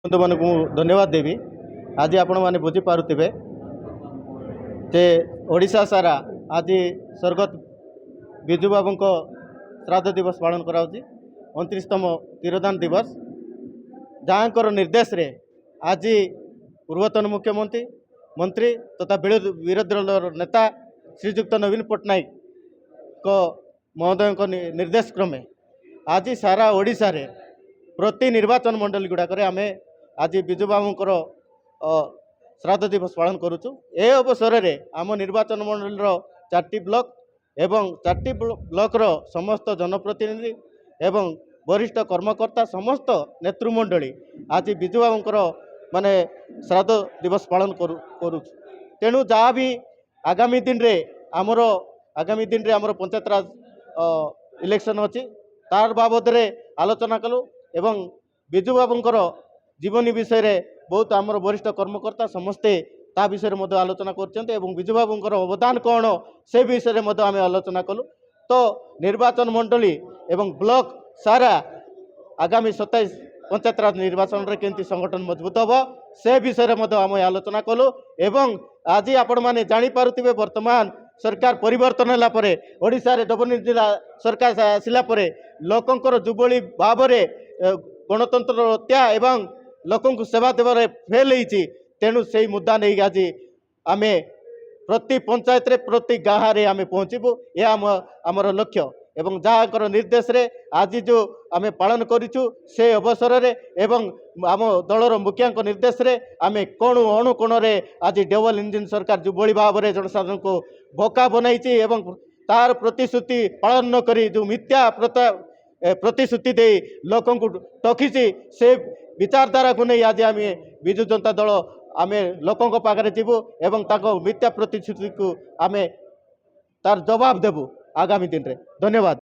बंधु मान धन्यवाद देवी। आज आपण मैंने बुझीपे जे ओडिशा सारा आज स्वर्गत विजु बाबू श्राद्ध दिवस पालन कराउछि 29तम तिरोधान दिवस। जहाँकर निर्देश रे आज पूर्वतन मुख्यमंत्री मंत्री तथा विरोधी दल नेता श्रीजुक्त नवीन पट्टनायक को महोदय निर्देश क्रमे आज सारा ओडिशा रे प्रति निर्वाचन मंडल गुड़ाक आम आज विजु बाबूर श्राद्ध दिवस पालन करुचु। ए अवसर में आम निर्वाचन मंडल 4टी ब्लॉक एवं 4टी ब्लॉक समस्त जनप्रतिनिधि एवं वरिष्ठ कर्मकर्ता समस्त नेतृमंडली आज विजु बाबूर माने श्राद्ध दिवस पालन करुचु। तेणु जहाँ भी आगामी दिन रे आमर पंचायत राज इलेक्शन अच्छी तार बाबद आलोचना कलु एवं विजु बाबूर जीवनी विषय रे बहुत आमर वरिष्ठ कर्मकर्ता समस्ते ता विषय में आलोचना कर विजु बाबूर अवदान कौन से विषय में आम आलोचना कलु। तो निर्वाचन मंडली एवं ब्लॉक सारा आगामी 27 पंचायत राज निर्वाचन रे केंती संगठन मजबूत हम से विषय में आम आलोचना कलु। एवं आज आपण मैंने जानीपे वर्तमान सरकार परिवर्तन होला परे ओडिशा रे डबल जिला सरकार आसिला परे लोकंकर जुबली भाव में गणतंत्र हत्या एवं लोकों को सेवा देवार फेल होती। तेणु से मुद्दा नहीं आज आम प्रति पंचायत रे प्रति गाँव रे आम पहुँचबू यह आमर लक्ष्य एवं जहाँकर निर्देश रे आज जो आम पालन करूँ से अवसर रे एवं आम दलर मुखिया निर्देश रे आम कणु अणुकोण आज डबल इंजिन सरकार जो बड़ी भाव में जनसाधारण को बोका बनाई एवं तार प्रतिश्रुति पालन न करी जो मिथ्या प्रतिश्रुति दे लोकों को टकी से विचारधारा को नहीं आज आम विजु जनता दल आम लोकों पाखे जीवु एवं मिथ्या प्रतिश्रुति को आम तार जवाब देबु आगामी दिन रे। धन्यवाद।